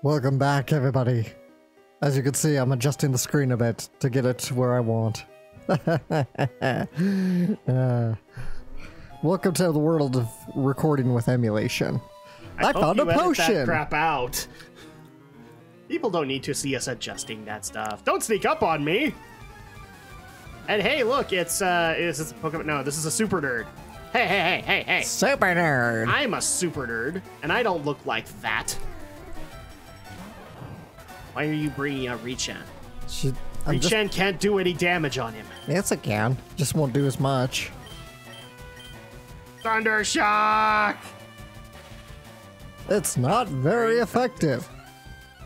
Welcome back, everybody. As you can see, I'm adjusting the screen a bit to get it to where I want. Welcome to the world of recording with emulation. I found a potion! That crap out. People don't need to see us adjusting that stuff. Don't sneak up on me! And hey, look, it's a Pokemon. No, this is a super nerd. Hey. Super nerd! I'm a super nerd, and I don't look like that. Why are you bringing out Rechan? Rechan can't do any damage on him. Yes, it can. Just won't do as much. Thunder Shock! It's not very effective.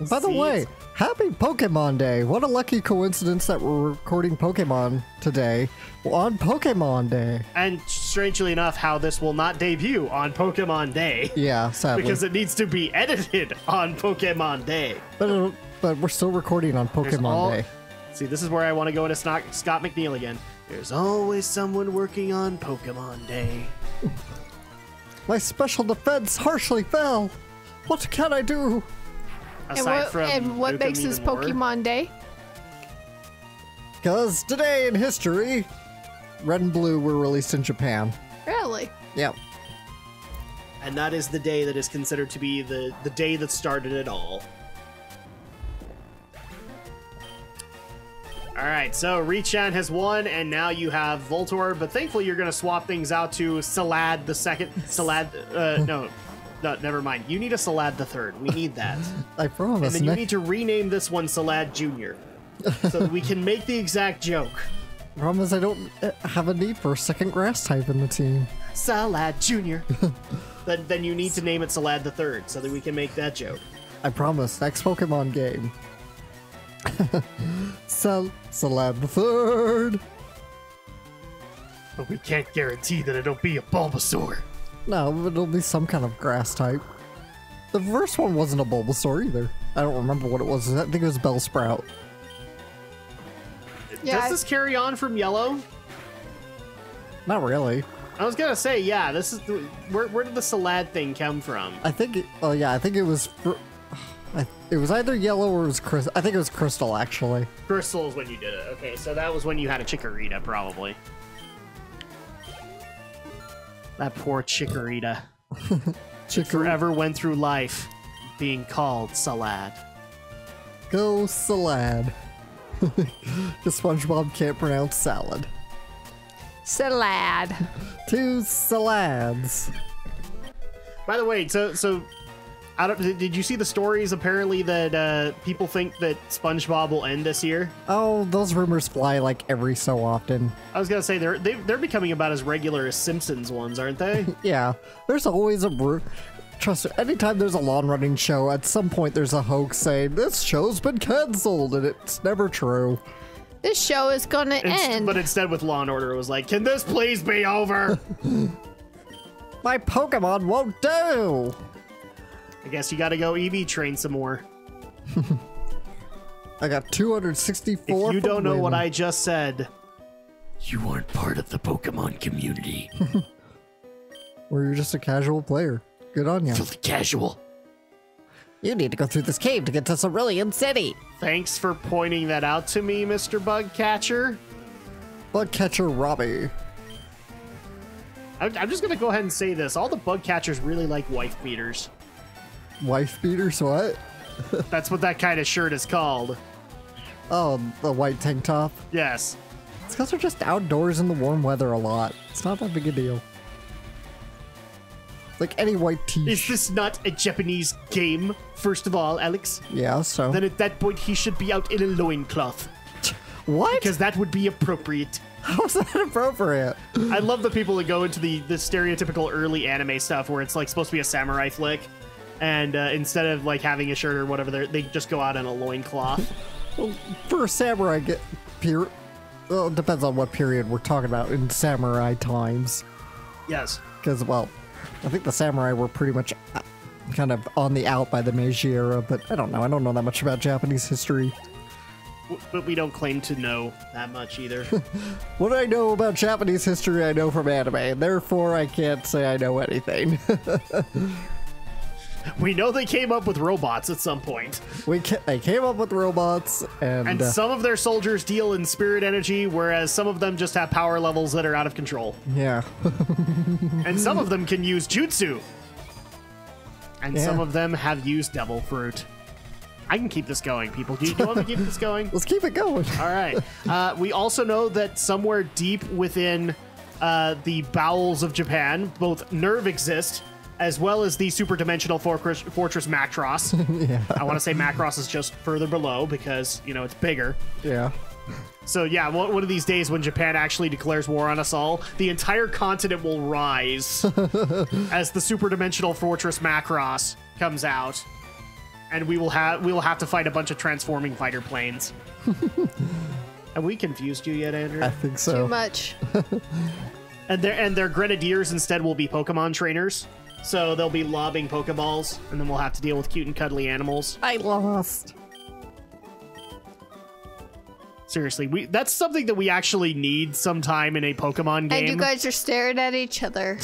By the way, happy Pokemon Day. What a lucky coincidence that we're recording Pokemon today on Pokemon Day. And strangely enough, how this will not debut on Pokemon Day. Yeah, sadly. Because it needs to be edited on Pokemon Day. But we're still recording on Pokemon Day. See, this is where I want to go into Scott McNeil again. There's always someone working on Pokemon Day. My special defense harshly fell. What can I do? And what makes this Pokemon Day? Because today in history, Red and Blue were released in Japan. Really? Yep. And that is the day that is considered to be the day that started it all. Alright, so Rechan has won, and now you have Voltorb, but thankfully you're going to swap things out to Salad the second. No, never mind. You need a Salad the third. We need that. I promise. And then you need to rename this one Salad Jr. so that we can make the exact joke. Problem is I don't have a need for a second grass type in the team. Salad Jr. then you need to name it Salad the third so that we can make that joke. I promise. Next Pokemon game. Salad the third. But we can't guarantee that it'll be a Bulbasaur. No, but it'll be some kind of grass type. The first one wasn't a Bulbasaur either. I don't remember what it was. I think it was Bellsprout. Yeah, does this carry on from Yellow? Not really. I was gonna say, yeah. This is where did the Salad thing come from? I think. I think it was. It was either Yellow or it was Crystal. I think it was Crystal, actually. Crystal is when you did it. Okay, so that was when you had a Chikorita, probably. That poor Chikorita. Forever went through life being called Salad. Go Salad. Because SpongeBob can't pronounce salad. Salad. 2 salads. By the way, so did you see the stories apparently that people think that SpongeBob will end this year? Oh, those rumors fly like every so often. I was gonna say they're becoming about as regular as Simpsons ones, aren't they? Yeah, there's always a trust me, anytime there's a long-running show, at some point there's a hoax saying this show's been canceled, and it's never true. This show is gonna end. But instead with Law & Order, it was like, can this please be over? My Pokemon won't do! I guess you gotta go EV train some more. I got 264. If you don't know what I just said, you aren't part of the Pokemon community. Or you're just a casual player. Good on you. Filthy casual. You need to go through this cave to get to Cerulean City. Thanks for pointing that out to me, Mr. Bugcatcher. Bugcatcher Robbie. I'm just gonna go ahead and say this. All the Bugcatchers really like wife beaters. Wife beaters, what? That's what that kind of shirt is called. Oh, the white tank top? Yes. It's because they're just outdoors in the warm weather a lot. It's not that big a deal. It's like any white t-shirt. Is this not a Japanese game, first of all, Alex? Yeah, so. Then at that point, he should be out in a loincloth. What? Because that would be appropriate. How is that appropriate? I love the people that go into the stereotypical early anime stuff where it's like supposed to be a samurai flick. And instead of like having a shirt or whatever, they just go out in a loincloth. Well, for a samurai period, well, it depends on what period we're talking about in samurai times. Yes. Because, well, I think the samurai were pretty much kind of on the out by the Meiji era, but I don't know. I don't know that much about Japanese history. But we don't claim to know that much either. What I know about Japanese history, I know from anime, and therefore I can't say I know anything. We know they came up with robots at some point. They came up with robots, and some of their soldiers deal in spirit energy, whereas some of them just have power levels that are out of control. Yeah. And some of them can use jutsu. And some of them have used devil fruit. I can keep this going, people. Do you want me to keep this going? Let's keep it going. All right. We also know that somewhere deep within the bowels of Japan, both Nerve exist, as well as the super-dimensional fortress Macross. Yeah. I want to say Macross is just further below because, you know, it's bigger. Yeah. So, yeah, one of these days when Japan actually declares war on us all, the entire continent will rise as the super-dimensional fortress Macross comes out. And we will have to fight a bunch of transforming fighter planes. Have we confused you yet, Andrew? I think so. Too much. And their grenadiers instead will be Pokemon trainers. So they'll be lobbing Pokeballs, and then we'll have to deal with cute and cuddly animals. I lost. Seriously, that's something that we actually need sometime in a Pokemon game. And you guys are staring at each other.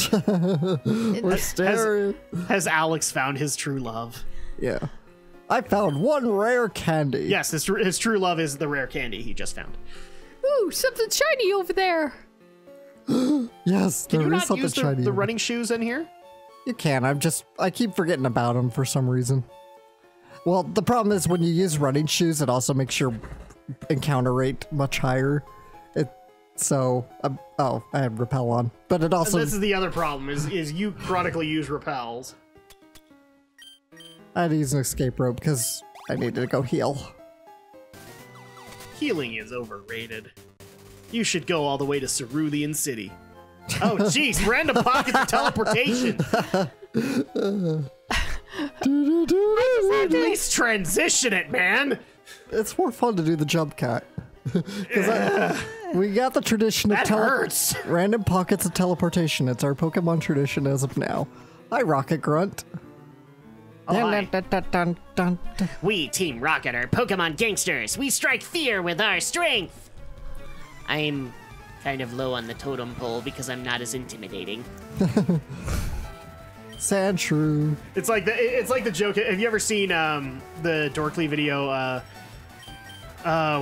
We're staring. Has Alex found his true love? Yeah. I found one rare candy. Yes, his true love is the rare candy he just found. Ooh, something shiny over there. Yes, can you there is not use shiny. the running shoes in here? You can. I keep forgetting about them for some reason. Well, the problem is when you use running shoes, it also makes your encounter rate much higher. I have Repel on, but it also. And this is the other problem: is you chronically use repels. I had to use an escape rope because I needed to go heal. Healing is overrated. You should go all the way to Cerulean City. Oh, jeez, random pockets of teleportation. At least transition it, man. It's more fun to do the jump cut. We got the tradition of hurts. Random pockets of teleportation. It's our Pokemon tradition as of now. Hi, Rocket Grunt. Oh, we, Team Rocket, are Pokemon gangsters. We strike fear with our strength. I'm kind of low on the totem pole because I'm not as intimidating. Sandshrew. It's like the joke. Have you ever seen the Dorkly video?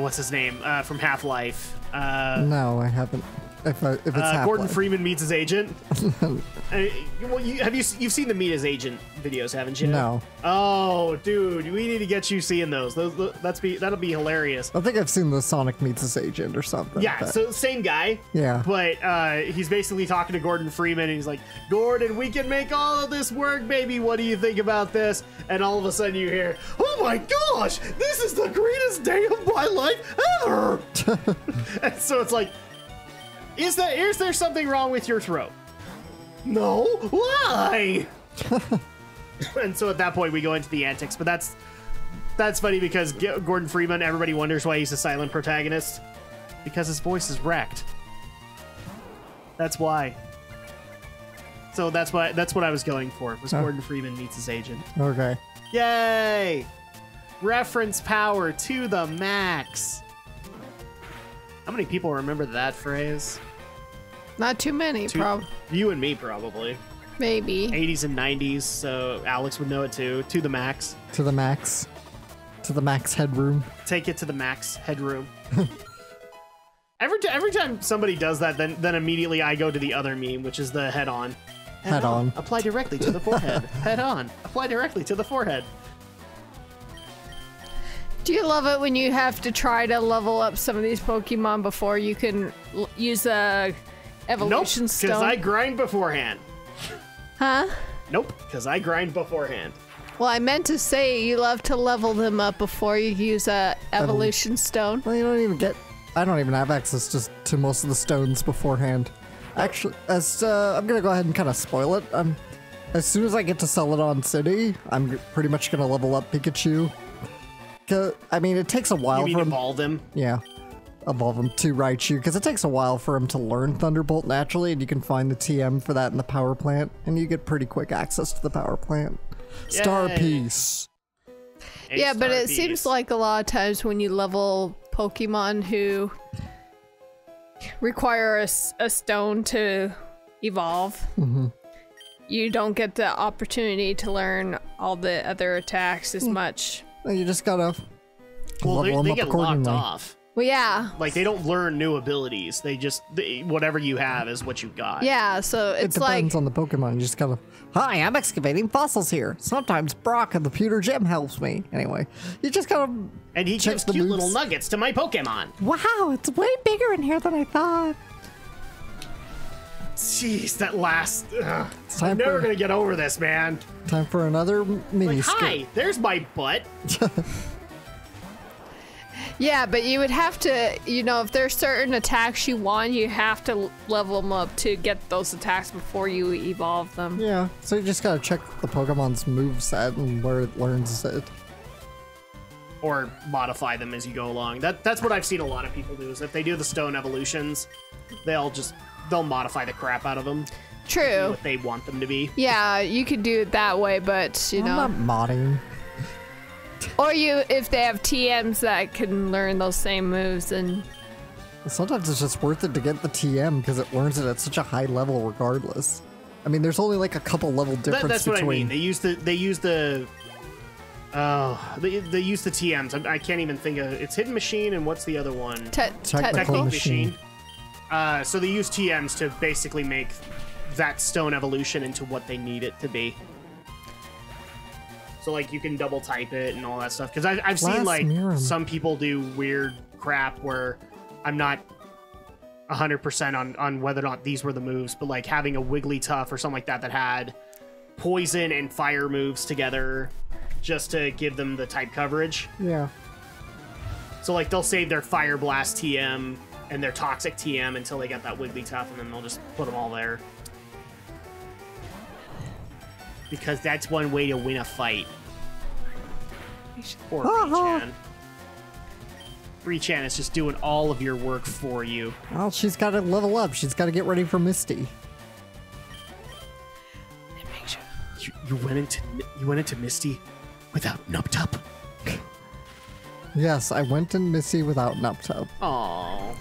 What's his name from Half-Life? No, I haven't. If it's Half-Life. Gordon Freeman meets his agent. Well, you've seen the meet his agent videos, haven't you? No. Oh, dude, we need to get you seeing those. That'll be hilarious. I think I've seen the Sonic meets his agent or something. Yeah, so same guy. Yeah. But he's basically talking to Gordon Freeman, and he's like, "Gordon, we can make all of this work, baby. What do you think about this?" And all of a sudden you hear, "Oh my gosh, this is the greatest day of my life ever!" And so it's like, is there something wrong with your throat? No. Why? And so at that point we go into the antics, but that's funny because Gordon Freeman, everybody wonders why he's a silent protagonist, because his voice is wrecked. That's why. So that's what I was going for. Was Gordon Freeman meets his agent. Okay. Yay! Reference power to the max. How many people remember that phrase? Not too many, probably. You and me, probably. Maybe. 80s and 90s, so Alex would know it too. To the max. To the max. To the max headroom. Take it to the max headroom. Every time somebody does that, then immediately I go to the other meme, which is the head on. Head on. Apply directly to the forehead. Head on. Apply directly to the forehead. Do you love it when you have to try to level up some of these Pokemon before you can use a evolution stone? Nope, because I grind beforehand. Huh? Nope, because I grind beforehand. Well, I meant to say you love to level them up before you use a evolution stone. Well, I don't even have access to most of the stones beforehand. Actually, I'm gonna go ahead and kind of spoil it. As soon as I get to Celadon City, I'm pretty much gonna level up Pikachu. I mean, it takes a while for him. Evolve him? Yeah. Evolve him to Raichu, because it takes a while for him to learn Thunderbolt naturally, and you can find the TM for that in the power plant, and you get pretty quick access to the power plant. Yay. Star Piece. Yeah, but it seems like a lot of times when you level Pokemon who require a stone to evolve, you don't get the opportunity to learn all the other attacks as much. Well, you just gotta Well, level they them up get locked accordingly. off. Well, yeah. Like, they don't learn new abilities. They just, whatever you have is what you got. Yeah, so It it's depends like... on the Pokemon. You just gotta, hi, I'm excavating fossils here. Sometimes Brock of the Pewter Gym helps me. Anyway, you just gotta And he check gives the cute moves. little nuggets to my Pokemon. Wow, it's way bigger in here than I thought. Jeez, that last... Ugh. time I'm never for- gonna get over this, man. Time for another mini Like, skip. hi, there's my butt. Yeah, but you would have to, you know, if there's certain attacks you want, you have to level them up to get those attacks before you evolve them. Yeah, so you just gotta check the Pokemon's moveset and where it learns it. Or modify them as you go along. That's what I've seen a lot of people do, is if they do the stone evolutions, they'll modify the crap out of them. True. What they want them to be. Yeah, you could do it that way, but, you know. I'm not modding. Or if they have TMs that can learn those same moves, and Sometimes it's just worth it to get the TM because it learns it at such a high level regardless. I mean, there's only like a couple level difference That's what I between. mean. They use the TMs. I can't even think of it's Hidden Machine and what's the other one? Technical technical. Machine. So they use TMs to basically make that stone evolution into what they need it to be. So like you can double type it and all that stuff. Because I've seen like Plasmirum. some people do weird crap where I'm not 100% on whether or not these were the moves, but like having a Wigglytuff or something like that had poison and fire moves together just to give them the type coverage. Yeah. So like they'll save their Fire Blast TM and their Toxic TM until they get that Wigglytuff, and then they'll just put them all there. Because that's one way to win a fight. Poor Bree-chan. Bree-chan is just doing all of your work for you. Well, she's got to level up. She's got to get ready for Misty. You went into Misty without Nuptup? Yes, I went in Misty without Nuptup. Aww.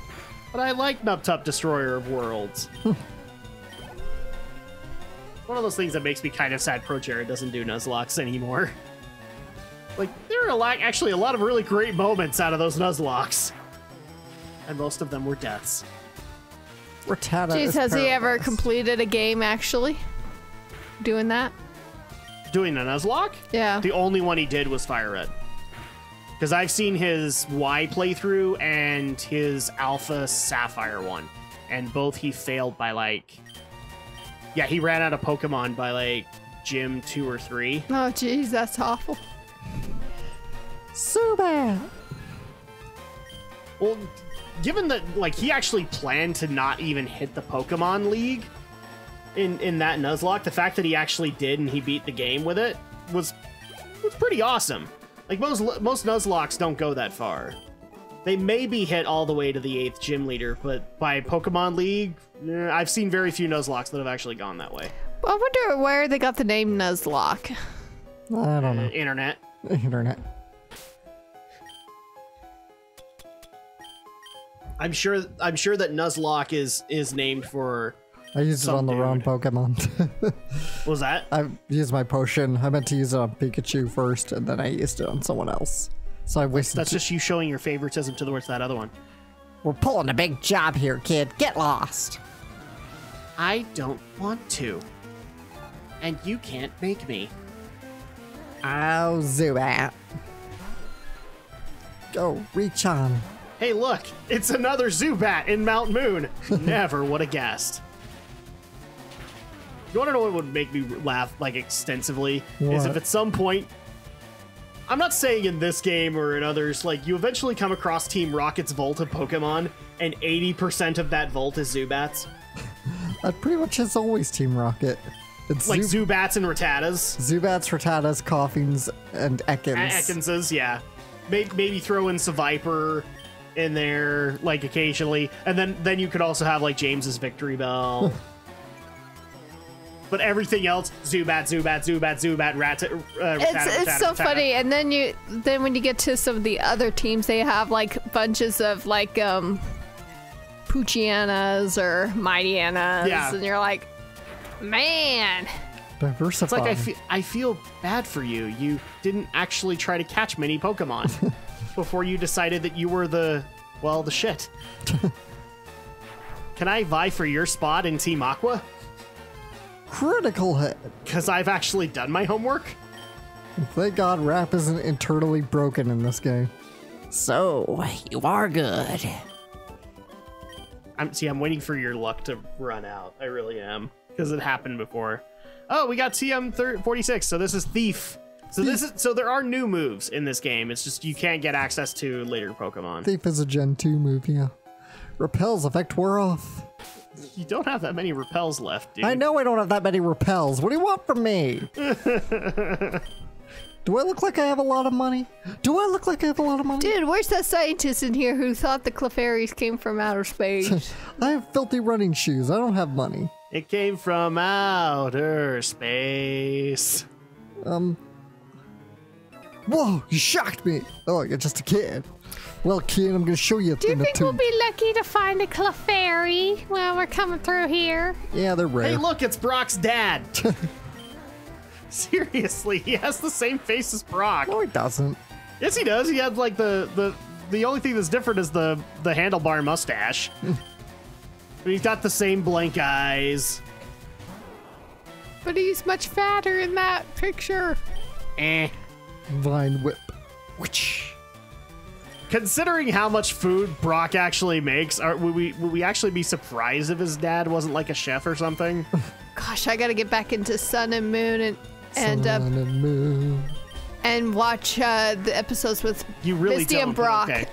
But I like Nuptup, Destroyer of Worlds. One of those things that makes me kind of sad Pro Jared doesn't do Nuzlocke anymore. Like, there are actually a lot of really great moments out of those Nuzlocke. And most of them were deaths. Rattata Jeez, is has he ever paralyzed. completed a game actually? Doing that? Doing a Nuzlocke? Yeah. The only one he did was Fire Red. Because I've seen his Y playthrough and his Alpha Sapphire one. And both he failed by like... Yeah, he ran out of Pokemon by like Gym 2 or 3. Oh, jeez, that's awful. Zubat! Well, given that like he actually planned to not even hit the Pokemon League in that Nuzlocke, the fact that he actually did and he beat the game with it was pretty awesome. Like most Nuzlocks don't go that far. They maybe hit all the way to the 8th gym leader, but by Pokemon League, I've seen very few Nuzlocks that have actually gone that way. I wonder where they got the name Nuzlocke. I don't know. Internet. Internet. I'm sure that Nuzlocke is named for. I used it Some on the wrong dude. Pokemon. What was that? I used my potion. I meant to use it on Pikachu first, and then I used it on someone else. So I wasted. That's just you showing your favoritism towards that other one. We're pulling a big job here, kid. Get lost. I don't want to. And you can't make me. Oh, Zubat. Go, reach on. Hey, look! It's another Zubat in Mount Moon! Never would have guessed. You want to know what would make me laugh, like, extensively? Is What? if at some point... I'm not saying in this game or in others, like, you eventually come across Team Rocket's Vault of Pokemon, and 80% of that vault is Zubats. That pretty much is always Team Rocket. It's Like, Zubats and Rattatas. Zubats, Rattatas, Coffins, and Ekans. Ekanses, yeah. Maybe throw in Seviper in there, like, occasionally. And then you could also have, like, James's Victory Bell. But everything else, Zubat, Rattata, It's so funny, and then when you get to some of the other teams, they have like bunches of like Poochyanas or Mightyanas, Yeah. and you're like, man, Diversify. It's like I feel bad for you. You didn't actually try to catch many Pokemon before you decided that you were the shit. Can I vie for your spot in Team Aqua? Critical hit. Because I've actually done my homework. Thank God rap isn't internally broken in this game. So, you are good. I'm waiting for your luck to run out. I really am. Because it happened before. Oh, we got TM46, so this is Thief. So there are new moves in this game. It's just you can't get access to later Pokemon. Thief is a Gen 2 move, yeah. Repel's effect wore off. You don't have that many repels left, dude. I know I don't have that many repels. What do you want from me? Do I look like I have a lot of money? Dude, where's that scientist in here who thought the Clefairies came from outer space? I have filthy running shoes. I don't have money. It came from outer space. Whoa, you shocked me. Oh, you're just a kid. Well, kid, I'm gonna show you a Do you thing or think two. we'll be lucky to find a Clefairy while we're coming through here? Yeah, they're rare. Hey, look, it's Brock's dad. Seriously, he has the same face as Brock. No, he doesn't. Yes, he does. He had like the only thing that's different is the handlebar mustache. But he's got the same blank eyes. But he's much fatter in that picture. Vine whip. Which? Considering how much food Brock actually makes, would we actually be surprised if his dad wasn't like a chef or something? Gosh, I gotta get back into Sun and Moon Sun and Moon. and watch the episodes with You really Misty don't, and but Brock. okay.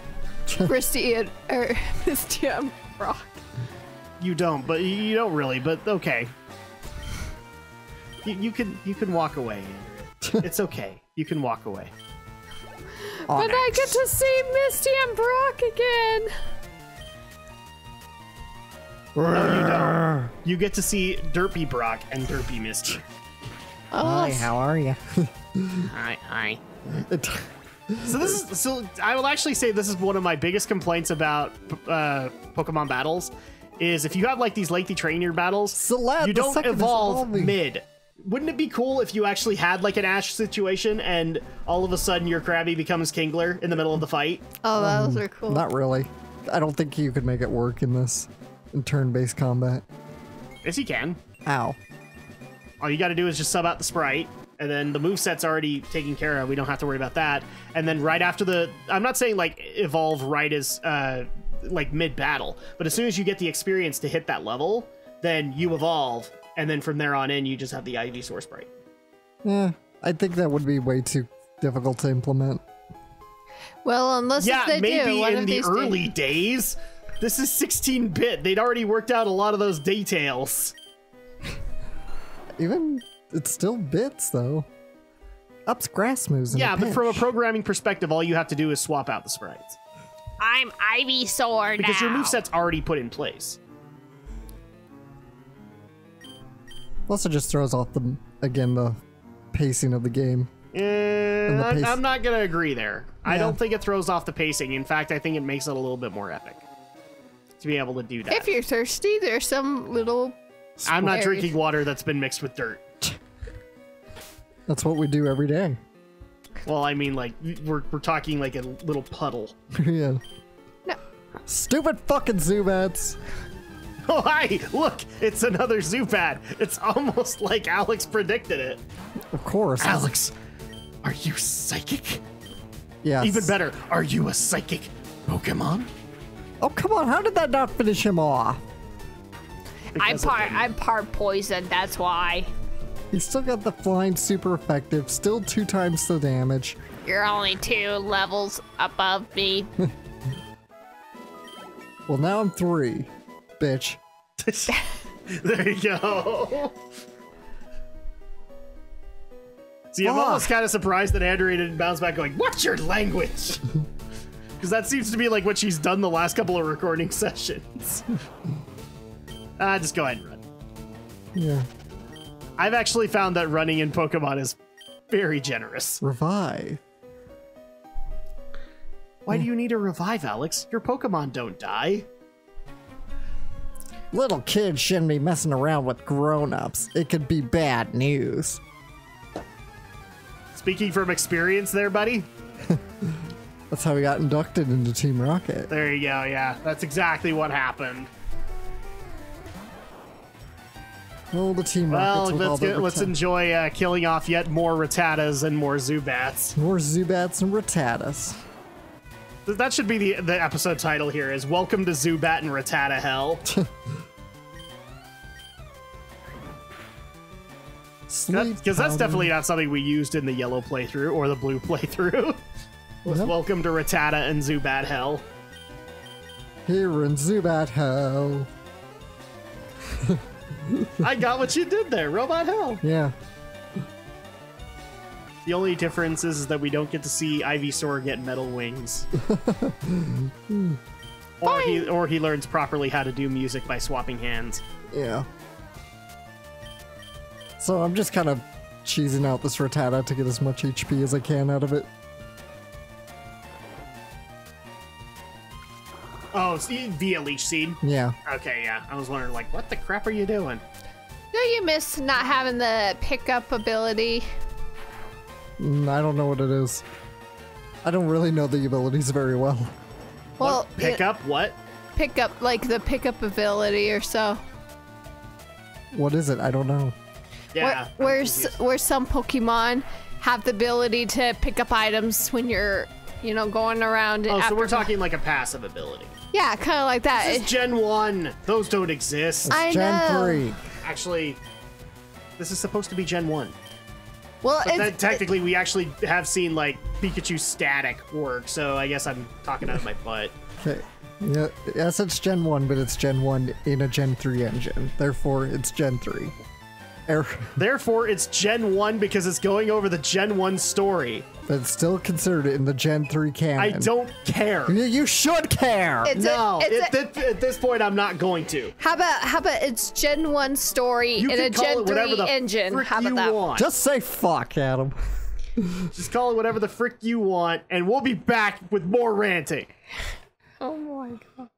Misty and Brock. You don't, but you don't really. But okay, you can walk away, Andrea. It's okay. You can walk away. But I get to see Misty and Brock again. No, you don't. You get to see Derpy Brock and Derpy Misty. Hi, how are you? Hi. So I will actually say this is one of my biggest complaints about Pokemon battles is if you have like these lengthy trainer battles, Celeb, you the don't second is evolve evolving. mid. Wouldn't it be cool if you actually had like an Ash situation and all of a sudden your Krabby becomes Kingler in the middle of the fight? Oh, those are cool. Not really. I don't think you could make it work in this, in turn-based combat. Yes, you can. Ow. All you got to do is just sub out the sprite, and then the moveset's already taken care of. We don't have to worry about that. And then right after I'm not saying like evolve right as like mid-battle, but as soon as you get the experience to hit that level, then you evolve, and then from there on in, you just have the Ivysaur sprite. Yeah, I think that would be way too difficult to implement. Well, unless if they maybe do, one in of the these early days. This is 16-bit. They'd already worked out a lot of those details. Even, it's still bits, though. Ups grass moves in Yeah, a but from a pinch. programming perspective, all you have to do is swap out the sprites. I'm Ivysaur Because your now. moveset's already put in place. Plus, it just throws off the pacing of the game. I'm not going to agree there. I Yeah. don't think it throws off the pacing. In fact, I think it makes it a little bit more epic to be able to do that. If you're thirsty, there's some little... I'm not areas. drinking water that's been mixed with dirt. That's what we do every day. Well, I mean, like, we're talking like a little puddle. Yeah. No. Stupid fucking Zubats. Oh, hi! Look! It's another Zubat! It's almost like Alex predicted it. Of course. Alex, are you psychic? Yes. Even better, are you a psychic Pokemon? Oh, come on. How did that not finish him off? Because of him. I'm part poison, that's why. He's still got the flying super effective. Still 2 times the damage. You're only 2 levels above me. Well, now I'm 3. Bitch. There you go. See, I'm Fuck. almost kind of surprised that Andrea didn't bounce back going, "What's your language?" Because that seems to be like what she's done the last couple of recording sessions. Just go ahead and run. Yeah. I've actually found that running in Pokemon is very generous. Revive. Why do you need a revive, Alex? Your Pokemon don't die. Little kids shouldn't be messing around with grown-ups. It could be bad news. Speaking from experience there, buddy. That's how we got inducted into Team Rocket. There you go, yeah. That's exactly what happened. Oh, the Team Well, Rockets with all the let's enjoy killing off yet more Rattatas and more Zubats. more Zubats and Rattatas. That should be the episode title here, is Welcome to Zubat and Rattata Hell. Because that's definitely not something we used in the yellow playthrough or the blue playthrough. Was Nope. Welcome to Rattata and Zubat Hell. Here in Zubat Hell. I got what you did there, Robot Hell. Yeah. The only difference is that we don't get to see Ivysaur get metal wings. or he learns properly how to do music by swapping hands. Yeah. So I'm just kind of cheesing out this Rattata to get as much HP as I can out of it. Oh, via Leech Seed? Yeah. Okay, yeah. I was wondering, like, what the crap are you doing? No, you miss not having the pickup ability. I don't know what it is. I don't really know the abilities very well. Well, Pick up? What? pickup, like the pickup ability or so. What is it? I don't know. Yeah. Where some Pokemon have the ability to pick up items when you're, you know, going around. Oh, so after- we're talking like a passive ability. Yeah, kind of like that. This is Gen 1. Those don't exist. I Gen know. 3. Actually, this is supposed to be Gen 1. Well, But it's, technically, we actually have seen, like, Pikachu static work, so I guess I'm talking out of my butt. Okay. Yeah, yes, it's Gen 1, but it's Gen 1 in a Gen 3 engine. Therefore, it's Gen 3. Therefore, it's Gen 1 because it's going over the Gen 1 story. But it's still considered in the Gen 3 canon. I don't care. You should care! It's No, it's at this point, I'm not going to. how about it's Gen 1 story You in can a call Gen it whatever 3 the engine. frick How about you that? want. Just say fuck, Adam. Just call it whatever the frick you want, and we'll be back with more ranting. Oh my god.